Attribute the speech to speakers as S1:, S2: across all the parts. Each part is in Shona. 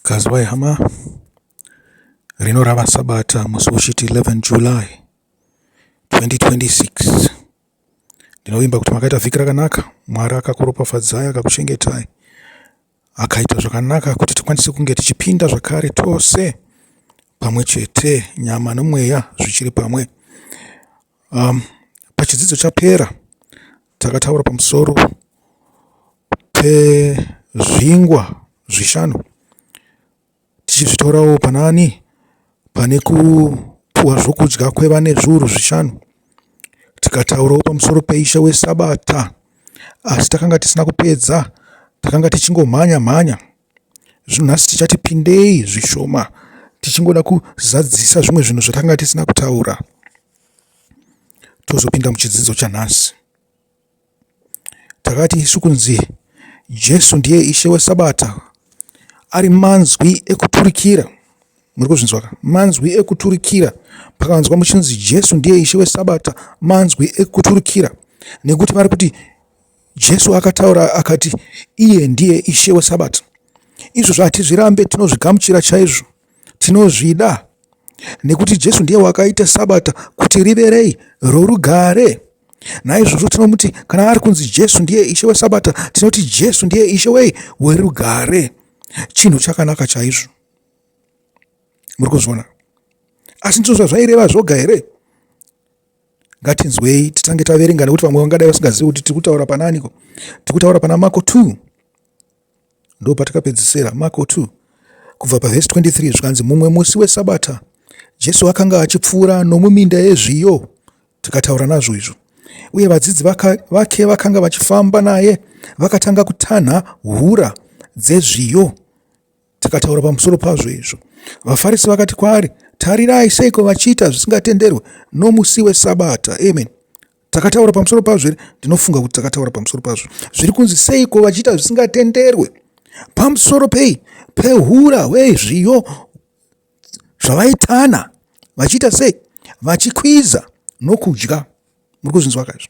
S1: Kazwai hama rinorava Sabata musi ushiti 11 July 2026. Ndinovimba kuti makaita vhiki rakanaka. Mwari akakuropafadzai, akakuchengetai, akaita zvakanaka kuti tikwanise kunge tichipinda zvakare tose pamwe chete, nyama nomweya zvichiri pamwe. Pachidzidzo chapera takataura pamusoro pezvingwa zvishanu, tichizvitaurawo panani pane kupuwa zvokudya kwevane zviuru zvishanu. Tikataurawo pamusoro peIshe weSabata, asi takanga tisina kupedza, takanga tichingomhanya. Zvino nhasi tichati pindei zvishoma, tichingoda kuzadzisa zvimwe zvinhu zvatakanga tisina kutaura. Tozopinda muchidzidzo chanhasi. Takati isu kunzi Jesu ndiye Ishe weSabata ari manzwi ekuturikira. Muri kuzvinzwa? Manzwi ekuturikira. Pakanzwa muchinzi Jesu ndiye Ishe weSabata, manzwi ekuturikira. Nekuti vari kuti Jesu akataura akati iye ndiye Ishe weSabata. Izvo hatizvirambe, tinozvigamuchira chaizvo, tinozvida. Nekuti Jesu ndiye wakaita Sabata kuti riverei roRugare. Naizvozvo tinomuti kana ari kunzi Jesu ndiye Ishe weSabata, tinoti Jesu ndiye Ishe weRugare. Chinhu chakanaka chaizvo. Muri kuzviona? Asi ndizvo zvaireva zvoga here? Ngatinzwei titange taverenga, nekuti vamwe vangadai vasingazivi kuti tiri kutaura pananiko. Tiri kutaura pana Marko 2. Ndo patakapedzisira Marko 2 kubva pavhesi 23 zvikanzi mumwe musi weSabata Jesu akanga achipfuura nomuminda yezviyo. Tikataura nazvo izvo. Uye vadzidzi vake vakanga vachifamba naye, vakatanga kutanha hura dzezviyo. Tikataura pamusoro pazvo izvo. VaFarisi vakati kwaari, tarirai seiko vachiita zvisingatenderwe nomusi weSabata. Amen. Takataura pamusoro pazvo. Ndinofunga kuti takataura pamusoro pazvo. Zviri kunzi seiko vachiita zvisingatenderwe pamusoro pehura wezviyo zvavaitana. Vachiita sei? Vachikwiza nokudya. Muri kuzvinzwa kaizvo?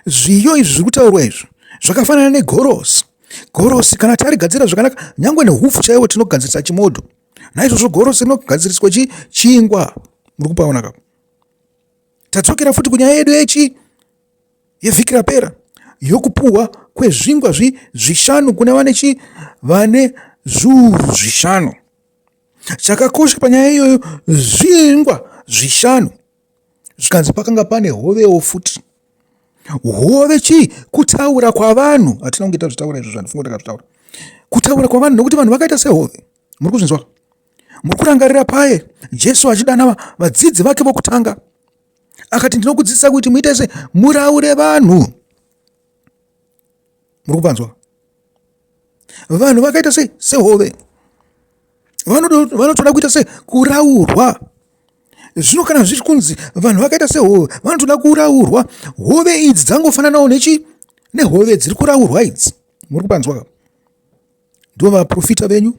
S1: Zviyo izvi zviri kutaurwa izvo zvakafanana negorosi. Gorosi kana tarigadzira zvakanaka, nyangwe nehufu chaiwo tinogadzirisa chimodho. Naizvozvo gorosi rinogadziriswa chingwa. Muri kupaona kapo? Tadzokera futi kunyaya yedu yevhiki rapera yokupuhwa kwezvingwa zvishanu kune vane zviuru zvishanu. Chakakosha panyaya iyoyo, zvingwa zvishanu. Zvikanzi pakanga pane hovewo futi. Hove kutaura kwavanhu. Hatina kunge tazvitaura izvo zvandifunga takazvitaura. Kutaura kwavanhu, nokuti vanhu vakaita sehove. Muri kuzvinzwa? Muri kurangarira paye Jesu achidana vadzidzi vake vokutanga, akati ndinokudzidzisa kuti muite se muraure vanhu. Muri kupanzwa? Vanhu vakaita sehove. Vanotoda kuita kuraurwa. Zvino kana zviri kunzi vanhu vakaita sehove, vanotoda kuraurwa. Hove idzi dzangofananawo nehove dziri kuraurwa idzi. Muri kupanzwa? Ndivo vaprofita venyu,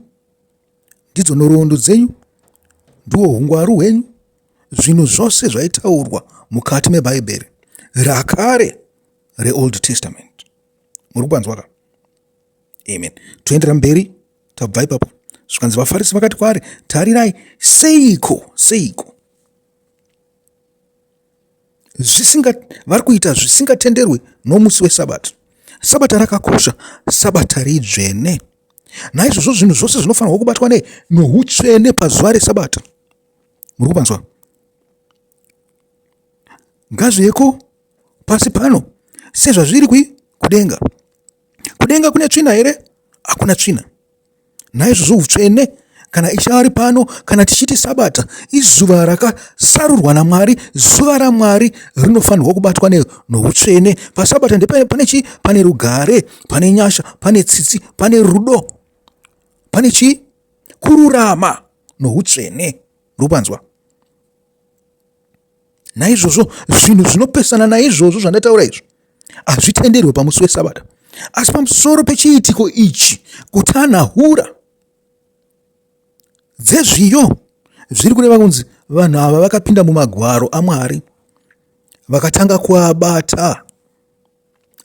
S1: ndidzo nhoroondo dzenyu, ndiwo hungwaru hwenyu. Zvinhu zvose zvaitaurwa mukati meBhaibheri rakare reOld Testament. Muri kupanzwa? Amen. Toendera mberi, tabva ipapo. Zvikanzi vaFarisi vakati kwaari, tarirai seiko vari kuita zvisingatenderwe nomusi weSabata. Sabata rakakosha, Sabata ridzvene. Naizvozvo zvinhu zvose zvinofanirwa kubatwa nohutsvene pazuva reSabata. Muri kupanzwa? Ngazviyeko pasi pano sezvazviri kudenga. Kudenga kune tsvina here? Hakuna tsvina. Naizvozvo utsvene, kana Ishe ari pano, kana tichiti Sabata, izuva rakasarurwa naMwari, zuva raMwari, rinofanirwa kubatwa noutsvene. PaSabata pane rugare, pane nyasha, pane tsitsi, pane rudo, pane kururama noutsvene. Rupanzwa? Naizvozvo zvinhu zvinopesana naizvozvo zvandataura izvo hazvitenderwe pamusi weSabata. Asi pamusoro pechiitiko ichi, kutanha hura dzezviyo, zviri kureva kunzi vanhu ava vakapinda mumagwaro aMwari, vakatanga kuabata,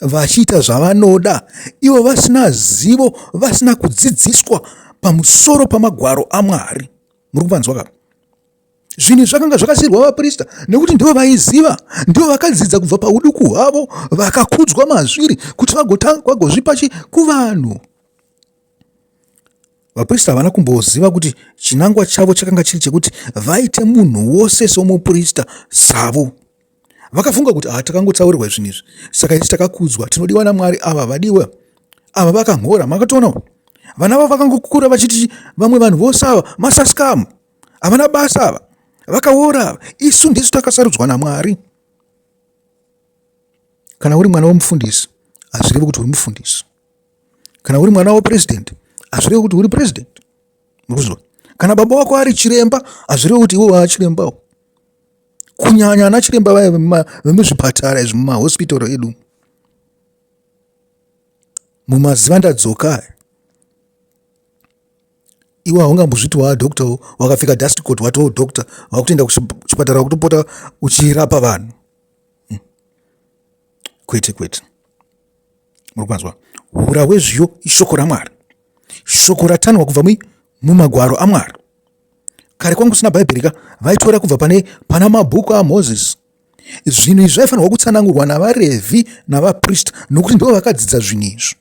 S1: vachiita zvavanoda, ivo vasina zivo, vasina kudzidziswa pamusoro pamagwaro aMwari. Muri kupanzwa kapa? Zvinhu zvakanga zvakasiyirwa vaprista nekuti ndivo vaiziva, ndivo vakadzidza kubva pauduku hwavo, vakakudzwa mazviri kuti vagozvipa kuvanhu. Vaprista havana kumboziva kuti chinangwa chavo chakanga chiri chekuti vaite munhu wose somuprista savo. Vakafunga kuti takangotsaurirwa zvinhu izvi, saka isi takakudzwa, tinodiwa naMwari, ava vadiwa, ava vakangora. Makatoona vana vavo vakangokura vachiti vamwe vanhu vose ava masaskamu, havana basa ava, vakaora, isu ndisu takasarudzwa naMwari. Kana uri mwana womufundisi, hazvirevi kuti uri mufundisi. Kana uri mwana wepresident, hazvirevi kuti uri president. Kana baba wako ari chiremba, hazvirevi kuti iwe waachirembawo. Kunyanya ana chiremba vemuzvipatara izvi, mumahospitoro edu, mumaziva ndadzoka, iwe haungambozviti waadhokta, wakapfeka dust coat watoo dhokta, wakutoenda kuchipatara kutopota uchirapa vanhu. Kwete. Muri kupanzwa? Hura hwezviyo ishoko raMwari, shoko ratanhwa kubva mumagwaro aMwari. Kare kwangu kusina bhaibheri vaitora kubva pana mabhuku aMozisi. Zvinhu izvi zvaifanirwa kutsanangurwa navarevhi navaprista, nokuti ndivo vakadzidza zvinhu izvi.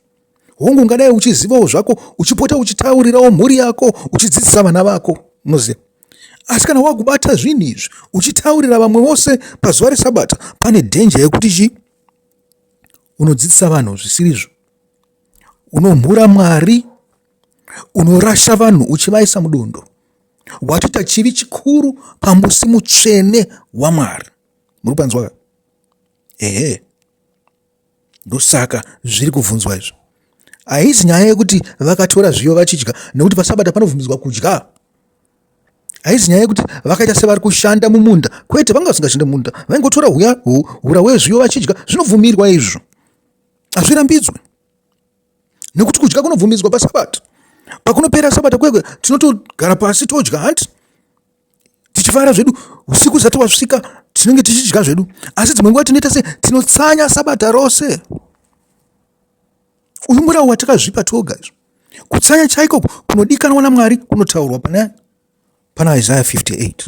S1: Hongu ungadai uchizivawo zvako, uchipota uchitaurirawo mhuri yako, uchidzidzisa vana vako, munoziva. Asi kana wakubata zvinhu izvi uchitaurira vamwe vose pazuva reSabata, pane dhenja yekuti unodzidzisa vanhu zvisirizvo, unomhura Mwari, unorasha vanhu uchivaisa mudondo, watoita chivi chikuru pamusi mutsvene waMwari. Muri kupanzwa? Ndosaka zviri kubvunzwa izvo. Haisi nyaya yekuti vakatora zviyo vachidya, nekuti paSabata panovhumidzwa kudya. Haisi nyaya yekuti vakaita sevari kushanda mumunda, kwete, vanga vasingashande mumunda, vaingotora hura hwezviyo vachidya. Zvinobvumirwa izvo, hazvirambidzwe, nekuti kudya kunobvumidzwa paSabata. Pakunopera Sabata kwekwe tinotogara pasi todya, handi tichifara zvedu, usiku zati wasvika tinenge tichidya zvedu. Asi dzimwe nguva tinoita se tinotsanya Sabata rose. Uyu murau watakazvipa toga izvo. Kutsanya chaiko kunodikanwa naMwari kunotaurwa pana Isaiah 58.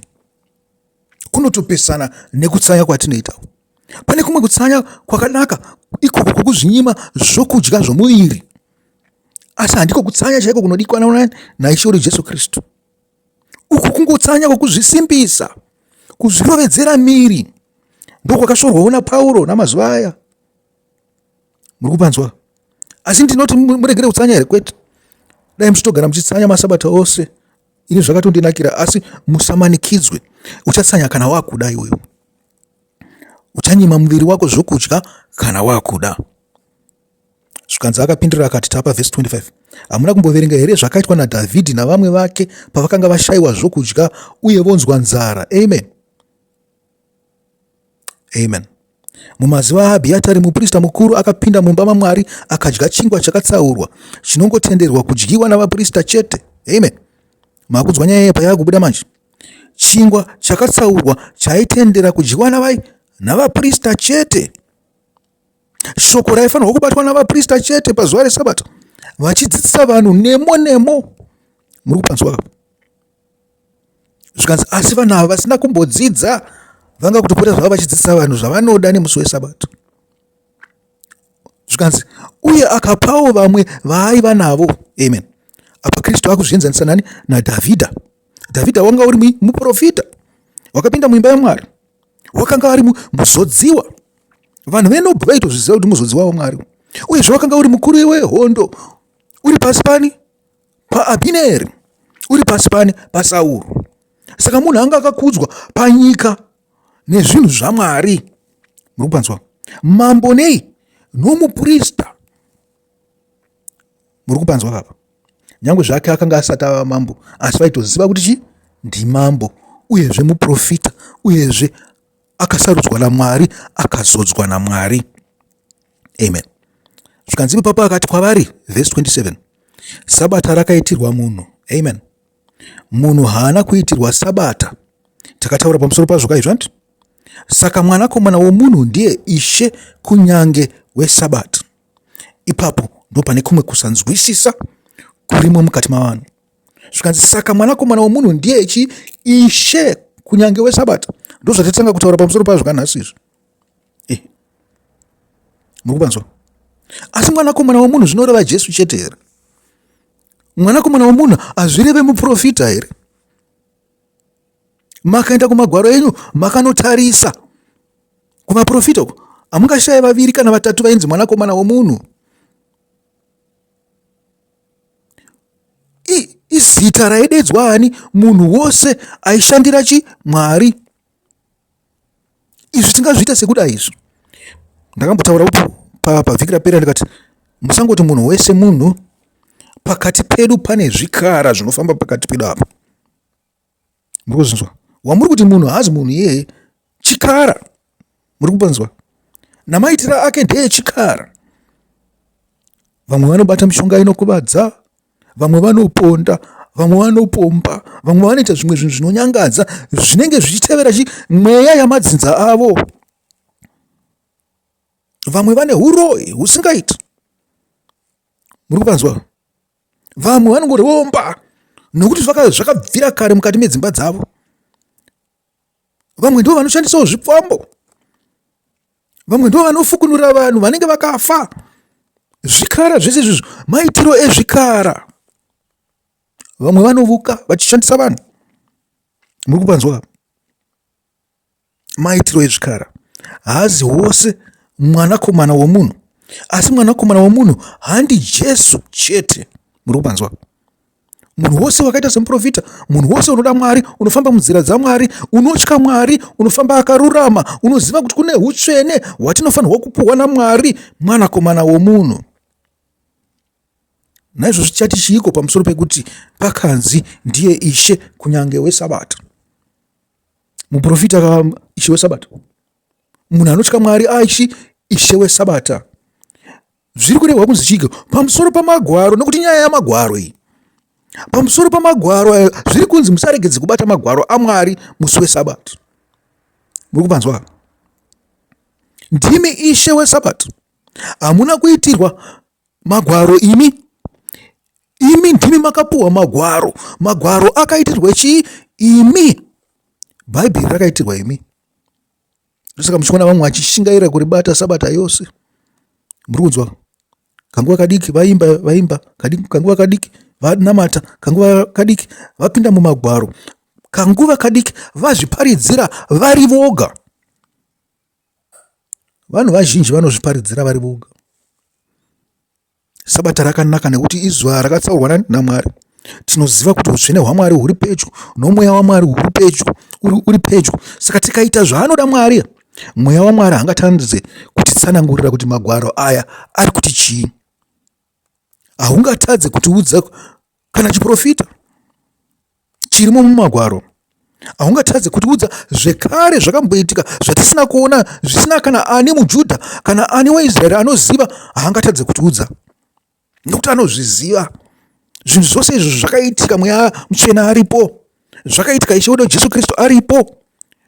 S1: Kunotopesana nekutsanya kwatinoita. Pane kumwe kutsanya kwakanaka ikoko kukuzvinyima zvokudya zvomuviri. Asi handiko kutsanya chaiko kunodikanwa naIshe Jesu Kristu. Uku kungotsanya kwokuzvisimbisa, kuzvirovedzera miri, ndokwakashorwawo naPauro namazuva aya. Muri kupanzwa? Asi ndinoti muregere kutsanya here? Kwete. Dai muchitogara muchitsanya maSabata ose, ini zvakatondinakira, asi musamanikidzwe. Uchatsanya kana wakuda iwewe. Uchanyima muviri wako zvokudya kana wakuda. Zvikanzi akapindura akati, tapa vhesi 25. Hamuna kumboverenga here zvakaitwa naDhavhidhi navamwe vake pavakanga vashayiwa zvokudya uye vonzwa nzara? Amen. Mumazuva aAbhiatari muprista mukuru akapinda mumba maMwari akadya chingwa chakatsaurwa chinongotenderwa kudyiwa navaprista chete. Amen. Makudzwa nyaya yepa yakubuda manje. Chingwa chakatsaurwa chaitendera kudyiwa navaprista chete. Shoko raifanirwa kubatwa navaprista chete pazuva reSabata, vachidzidzisa vanhu nemo. Muri kupanzwa? Zvikanzi asi vanhu ava vasina kumbodzidza vanga kutopota zvavo vachidzidzisa vanhu zvavanoda nemusi weSabata. Zvikanzi uye akapawo vamwe vaaiva navo. Amen. Apa Kristu akuzvienzanisa nani? naDhavhidha. Dhavhidha wanga uri muprofita, wakapinda muimba yaMwari, wakanga ari muzodziwa. Vanhu venobva vaitozviziva kuti muzodziwa waMwari. Uyezve wakanga uri mukuru wehondo, uri pasi pani paAbhineri, uri pasi pani paSauro. Saka munhu anga akakudzwa panyika nezvinhu zvaMwari. Muri kupanzwa? Mambo nomuprista. Muri kupanzwa kapa? Nyange zvake akanga asati ava mambo, asi vaitoziva kuti ndimambo, uyezve muprofita, uyezve akasarudzwa naMwari, akazodzwa naMwari. Amen. Zvikanzi ipapo akati kwavari, vhesi 27, Sabata rakaitirwa munhu. Amen. Munhu haana kuitirwa Sabata. Takataura pamusoro pazvo kaizvo handi? Saka Mwanakomana weMunhu ndiye Ishe kunyange weSabata. Ipapo ndo pane kumwe kusanzwisisa kurimo mukati mavanhu. zvikanzi saka mwanakomana wemunhu ndiye Ishe kunyange weSabata. Ndo zvatatanga kutaura pamusoro pazvo kanhasi izvi. Mukupanzwa? Asi mwanakomana wemunhu zvinoreva Jesu chete here? Mwanakomana wemunhu hazvireve muprofita here? Makaenda kumagwaro enyu makanotarisa kumaprofita uko, hamungashaye 2 kana 3 vainzi mwanakomana wemunhu. Izita raidedzwa hani munhu wose aishandira Mwari. Izvi tingazviita sekuda izvi. Ndakambotaura pavhiki rapera ndikati musangoti munhu wese munhu, pakati pedu pane zvikara zvinofamba pakati pedu apa. Muri kuzvinzwa? Wamuri kuti munhu haazi munhu iyeye chikara. Muri kupanzwa? Namaitiro ake ndeye chikara. Vamwe vanobata mishonga inokuvadza, vamwe vanoponda, vamwe vanopomba, vamwe vanoita zvimwe zvinhu zvinonyangadza zvinenge zvichitevera mweya yamadzinza avo. Vamwe vane uroyi husingaiti. Muri kupanzwa? Vamwe vanongoromba nokuti zvakabvira kare mukati medzimba dzavo. Vamwe ndivo vanoshandisawo zvipfambo. Vamwe ndivo vanofukunura vanhu vanenge vakafa. Zvikara zvese izvozvo maitiro ezvikara. Vamwe vanovuka vachishandisa vanhu. Muri kupanzwa? Maitiro ezvikara. Haazi wose mwanakomana wemunhu, asi mwanakomana wemunhu handi Jesu chete. Muri kupanzwa? Munhu wose wakaita semuprofita, munhu wose unoda Mwari, unofamba munzira dzaMwari, unotya Mwari, unofamba akarurama, unoziva kuti kune utsvene hwatinofanirwa kupuhwa naMwari, mwanakomana wemunhu. Naizvozvo tichati chiiko pamusoro pekuti pakanzi ndiye Ishe kunyange weSabata? Muprofita Ishe weSabata. Munhu anotya Mwari Ishe weSabata. Zviri kurehwa kunzi chiiko pamusoro pamagwaro, nokuti nyaya yamagwaro iyi. Pamusoro pamagwaro zviri kunzi musaregedze kubata magwaro aMwari musi weSabata. Muri kupanzwa? Ndimi Ishe weSabata. Hamuna kuitirwa magwaro imi. Imi ndimi makapuhwa magwaro. Magwaro akaitirwa imi. Bhaibheri rakaitirwa imi. Saka muchiona vamwe vachishingaira kuribata Sabata yose. Muri kunzwa? Kanguva kadiki vaimba, kanguva kadiki vanamata, kanguva kadiki vapinda mumagwaro, kanguva kadiki vazviparidzira vari voga. Vanhu vazhinji vanozviparidzira vari voga. Sabata rakanaka nekuti izuva rakatsaurwa naMwari. Tinoziva kuti utsvene hwaMwari huri pedyo, nomweya waMwari uri pedyo. Saka tikaita zvaanoda Mwari, mweya waMwari hangatandidze kutitsanangurira kuti magwaro aya ari kuti chii. Haungatadze kutiudza kana chiprofita chirimo mumagwaro. Haungatadze kutiudza zvekare zvakamboitika zvatisina kuona, zvisina kana ani muJudha kana ani weIsraeri anoziva, haangatadze kutiudza. Nokuti anozviziva. Zvinhu zvose izvo zvakaitika mweya muchena aripo. Zvakaitika Ishe wedu Jesu Kristu aripo.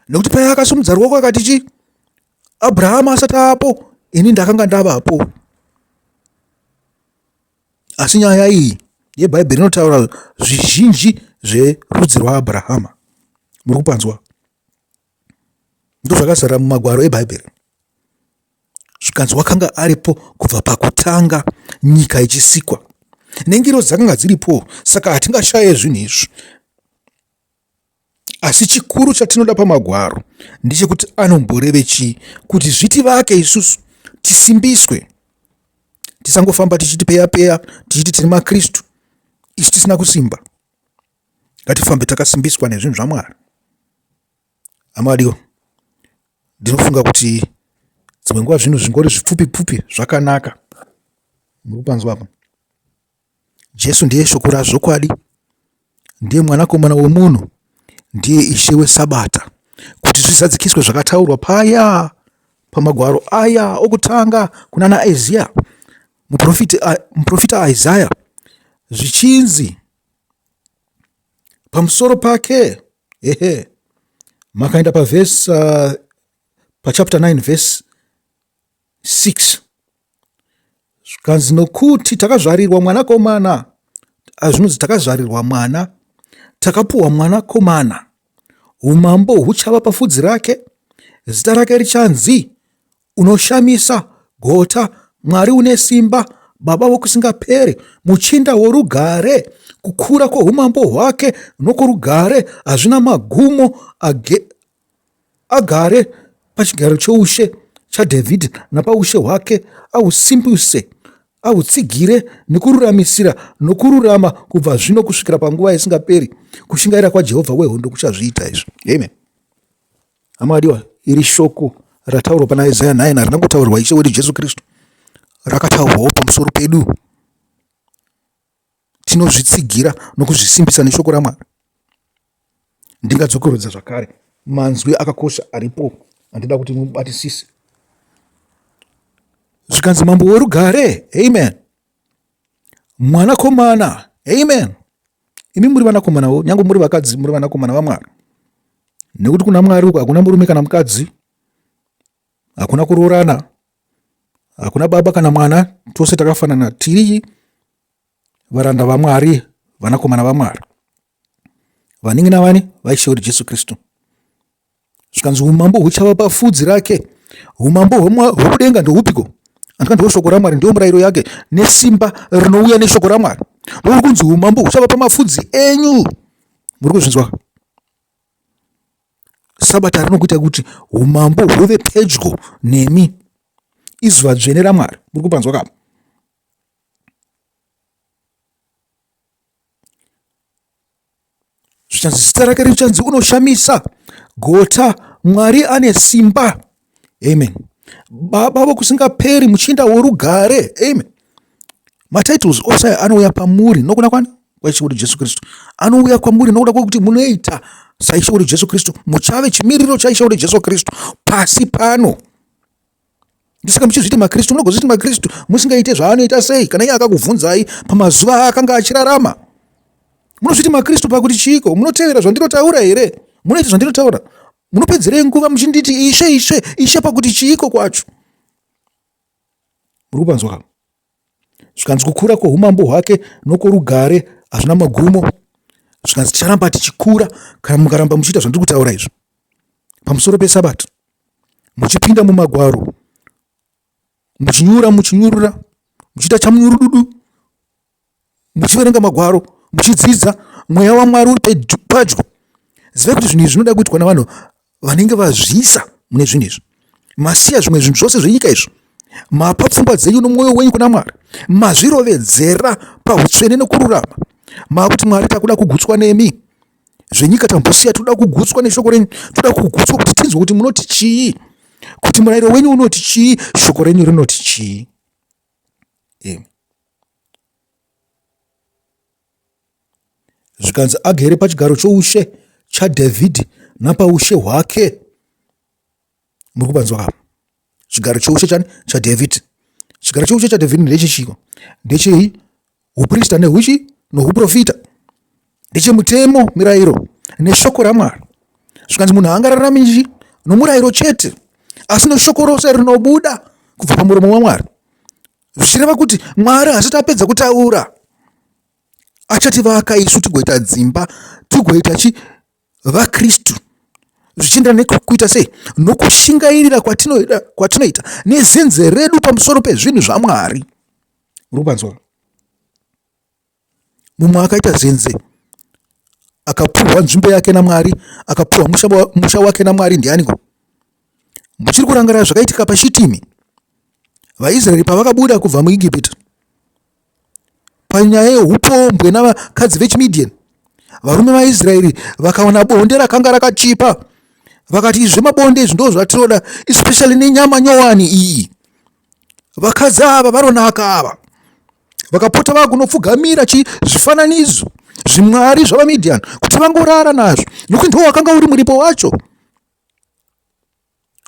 S1: Nokuti paya akasumudza ruoko akati Abrahama asati apo, ini ndakanga ndavapo. Asi nyaya iyi yeBhaibheri inotaura zvizhinji zverudzi rwaAbhurahama. Muri kupanzwa? Ndo zvakazara mumagwaro eBhaibheri. Zvikanzi wakanga aripo kubva pakutanga nyika ichisikwa. Nengiro dzakanga dziripo, saka hatingashaye zvinhu izvi. Asi chikuru chatinoda pamagwaro ndechekuti anomboreve chii, kuti zvitivake isusu tisimbiswe. Tisangofamba tichiti peya tichiti tiri maKristu isu tisina kusimba. Ngatifambe takasimbiswa nezvinhu zvaMwari. Amadiwa, ndinofunga kuti dzimwe nguva zvinhu zvingori zvipfupi zvakanaka. Muri kupanzwa apa? Jesu ndiye shoko razvokwadi, ndiye mwanakomana wemunhu, ndiye Ishe weSabata, kuti zvizadzikiswe zvakataurwa paya pamagwaro aya okutanga kunana Isaiah, muprofita Isaiah, zvichinzi pamusoro pake. Makaenda pachapter 9 verse 6, zvikanzi nokuti takazvarirwa mwanakomana, zvinonzi takazvarirwa mwana, takapuwa mwanakomana, umambo huchava pafudzi rake, zita rake richanzi unoshamisa, gota, Mwari une simba, baba wokusingaperi, muchinda worugare. Kukura kwoumambo hwake nokurugare hazvina magumo, agare pachigaro choushe chaDhavhidhi napaushe hwake, ahusimbise, ahutsigire nekururamisira nokururama kubva zvino kusvikira panguva isingaperi. Kushingaira kwaJehovha wehondo kuchazviita izvi. Amen. Amadiwa, iri shoko rataurwa pana Isaiah 9 harina kutaurwa Ishe wedu Jesu Kristu, rakataurwawo pamusoro pedu. Tinozvitsigira nokuzvisimbisa neshoko raMwari. Ndingadzokerodza zvakare manzwi akakosha aripo andida kuti mubatisise. Zvikanzi mambo weRugare, amen. Mwanakomana, amen. Imi muri vanakomanawo, nyange muri vakadzi muri vanakomana vaMwari. Nekuti kuna Mwari uko hakuna murume kana mukadzi, hakuna kuroorana, hakuna baba kana mwana, tose takafanana, tiri varanda vaMwari, vanakomana vaMwari. Vaningi navani vaIshe wedu Jesu Kristu. Zvikanzi umambo huchava pafudzi rake. Umambo hwokudenga ndohupiko? Andika ndoshoko raMwari, ndiyo murayiro yake nesimba rinouya neshoko raMwari. Ndori kunzi umambo huchava pamafudzi enyu. Muri kuzvinzwa? Sabata rinokuita kuti umambo huve pedyo nemi. Izuva dzvene raMwari. Muri kupanzwa kapo? Zvichanzi zita rake richanzi unoshamisa, gota, Mwari ane simba, amen. Baba vokusingaperi, muchinda worugare, amen. Matitles ose anouya pamuri nokuna kwani kwaIshe wedu Jesu Kristu. Anouya kwamuri nokuda kwokuti munoita saIshe wedu Jesu Kristu, muchave chimiriro chaIshe wedu Jesu Kristu pasi pano. Ndisaka muchizviti maKristu, munogozviti maKristu musingaite zvaanoita sei kana iye akakubvunzai pamazuva akanga achirarama. Munozviti maKristu pakuti chiiko? Munotevera zvandinotaura here? Munoita zvandinotaura? Munopedzerei nguva muchinditi Ishe, Ishe, Ishe pakuti chiiko kwacho? Muri kupanzwa? Zvikanzi kukura kwoumambo hwake nokurugare hazvina magumo. Zvikanzi ticharamba tichikura kana mukaramba muchiita zvandiri kutaura izvo. Pamusoro peSabata, muchipinda mumagwaro, muchinyurura, muchiita chamunyurududu, muchiverenga magwaro, muchidzidza, mweya waMwari uri padyo. Zive kuti zvinhu izvi zvinoda kuitwa navanhu vanenge vazvisa mune zvinhu izvi. Masiya zvimwe zvinhu zvose zvenyika izvi, mapa pfungwa dzenyu nomwoyo wenyu kuna Mwari, mazvirovedzera pautsvene nokururama. Makuti Mwari takuda kugutswa nemi. Zvenyika tambosiya, toda kugutswa neshoko renyu, toda kugutswa kuti tinzwe kuti munoti chii, kuti murayiro wenyu unoti chii, shoko renyu rinoti chii. Zvikanzi agere pachigaro choushe chaDhavhidhi napaushe hwake. Muri kupanzwa apa? Chigaro choushe chani? chaDhavhidhi. Chigaro choushe chaDhavhidhi ndechechiko? Ndechei uprista nehuchi nohuprofita, ndechemutemo, mirayiro neshoko raMwari. Zvikanzi munhu haangararami nomurayiro chete, asi neshoko rose rinobuda kubva pamuromo waMwari. Zvichireva kuti Mwari hasati apedza kutaura, achativaka isu tigoita dzimba, tigoita vaKristu. Zvichienda nekuita sei? Nokushingairira kwatinoita nezenze redu pamusoro pezvinhu zvaMwari. Muri kupanzwa? Mumwe akaita zenze, akapuhwa nzvimbo yake naMwari, akapuhwa musha wake naMwari, ndianiko? Muchiri kurangarira zvakaitika paShitimi, vaIsraeri pavakabuda kubva muIjipita, panyaya yeupombwe navakadzi vechiMidhiani, varume vaIsraeri vakaona bonde rakanga rakachipa, vakati izvi mabonde izvi ndo zvatinoda, especially nenyama nyowani iyi. Vakadzi ava varonaka ava, vakapota vakunopfugamira zvifananidzo zvimwari zvavaMidhiani kuti vangorara nazvo, nokuti ndo wakanga uri muripo wacho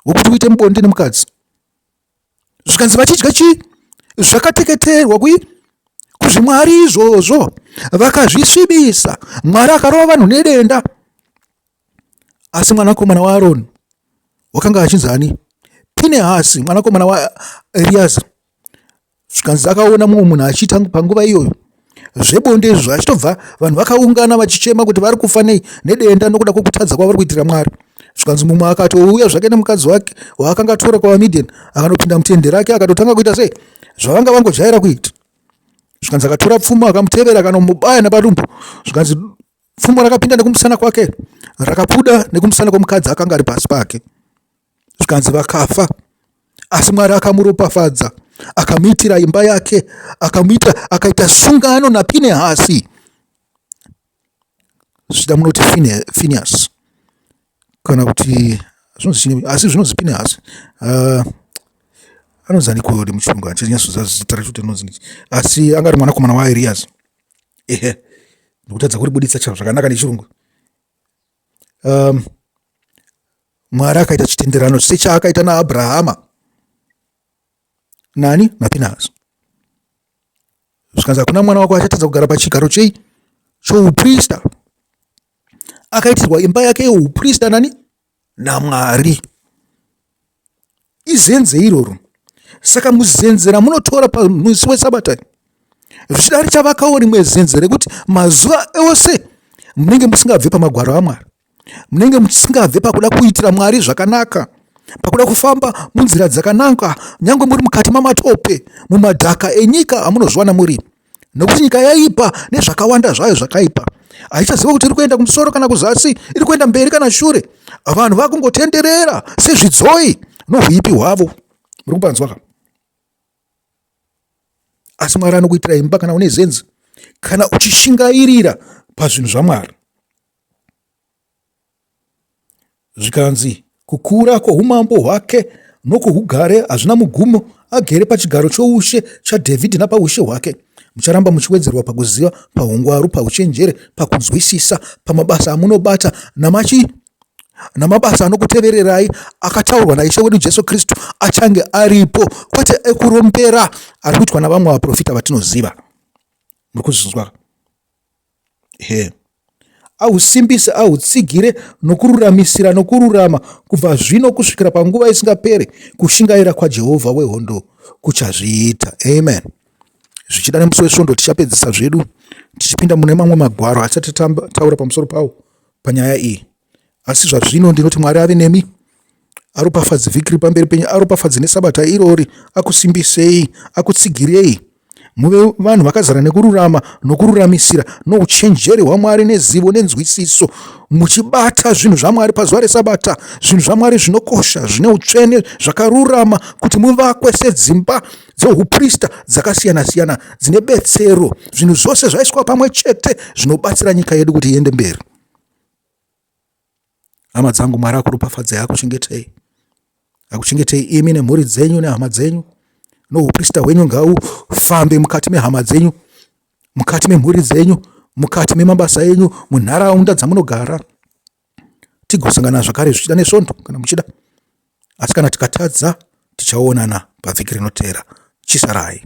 S1: wokuti uite mubonde nemukadzi. Zvikanzi vachidya zvakateketerwa kuzvimwari izvozvo, vakazvisvibisa. Mwari akarova vanhu nedenda. Asi mwanakomana waAroni wakanga achinzi ani? Pinehasi, mwanakomana waEreazari. Zvikanzi akaona mumwe munhu achiita panguva iyoyo, zvebonde izvo achitobva vanhu vakaungana vachichema kuti vari kufa nedenda nokuda kwokutadza kwavari kuitira Mwari. Zvikanzi mumwe akatouya zvake nemukadzi wake waakanga atora kwavaMidhiani, akanopinda mutende rake akatotanga kuita sei zvavanga vangojaira kuita. Zvikanzi akatora pfumo akamutevera akanomubaya nepadumbu. Zvikanzi pfumo rakapinda nekumusana kwake rakapuda nekumusana kwomukadzi akanga ari pasi pake. Zvikanzi vakafa, asi Mwari akamuropafadza, akamuitira imba yake, akaita sungano naPinehasi. Zvida munoti Phineas kana kuti asi zvinonzi Pinehasi. Anonzi aniko muchirungu andinyasozita racho kuti anonzi, asi anga ari mwanakomana waErias. Ndokutadza kuribuditsa charo zvakanaka nechirungu. Mwari akaita chitenderano sechaakaita naAbhrahama naPinehasi. Zvikanzi hakuna mwana wako achatadza kugara pachigaro chouprista. Akaitirwa imba yake yeuprista naMwari. Izenze iroro. Saka muzenze ramunotora pamusi weSabata zvichida richavakawo rimwe zenze rekuti mazuva ose munenge musingabve pamagwaro aMwari, munenge musingabve pakuda kuitira Mwari zvakanaka, pakuda kufamba munzira dzakanaka, nyangwe muri mukati mamatope, mumadhaka enyika amunozviwana muri, nokuti nyika yaipa nezvakawanda zvayo zvakaipa. Haichaziva kuti iri kuenda kumusoro kana kuzasi, iri kuenda mberi kana shure. Vanhu vakungotenderera sezvidzoi nohuipi hwavo. Muri kupanzwa? Asi Mwari anokuitira imba kana une zenze, kana uchishingairira pazvinhu zvaMwari. Zvikanzi kukura kwoumambo hwake nokuhugare hazvina mugumo, agere pachigaro choushe chaDhavhidhi napaushe hwake. Mucharamba muchiwedzerwa pakuziva, paungwaru, pauchenjeri, pakunzwisisa, pamabasa amunobata namabasa anokutevererai akataurwa naIshe wedu Jesu Kristu achange aripo, kwete ekurombera ari kuitwa navamwe vaprofita vatinoziva. Muri kuzvinzwa? Ausimbise, autsigire nokururamisira nokururama kubva zvino kusvikira panguva isingaperi. Kushingaira kwaJehovha wehondo kuchazviita. Amen. Zvichida nemusi wesvondo tichapedzisa zvedu tichipinda mune mamwe magwaro asati taura pamusoro pawo panyaya iyi. Asi zvazvino ndinoti Mwari ave nemi, aropafadze vhiki pamberi penyu, aropafadze neSabata irori, akusimbisei, akutsigirei, muve vanhu vakazara nekururama nokururamisira nouchenjeri hwaMwari nezivo nenzwisiso, muchibata zvinhu zvaMwari pazuva reSabata, zvinhu zvaMwari zvinokosha, zvine utsvene, zvakarurama, kuti muvakwe sedzimba dzouprista dzakasiyana-siyana dzine betsero, zvinhu zvose zvaiswa pamwe chete zvinobatsira nyika yedu kuti iende mberi. Hama dzangu, Mwari akuropafadzai, akuchengetei imi nemhuri dzenyu nehama dzenyu, nouprista hwenyu ngaufambe mukati mehama dzenyu, mukati memhuri dzenyu, mukati memabasa enyu, munharaunda dzamunogara. Tigosangana zvakare zvichida nesvondo kana muchida, asi kana tikatadza tichaonana pavhiki rinotevera. Chisarai.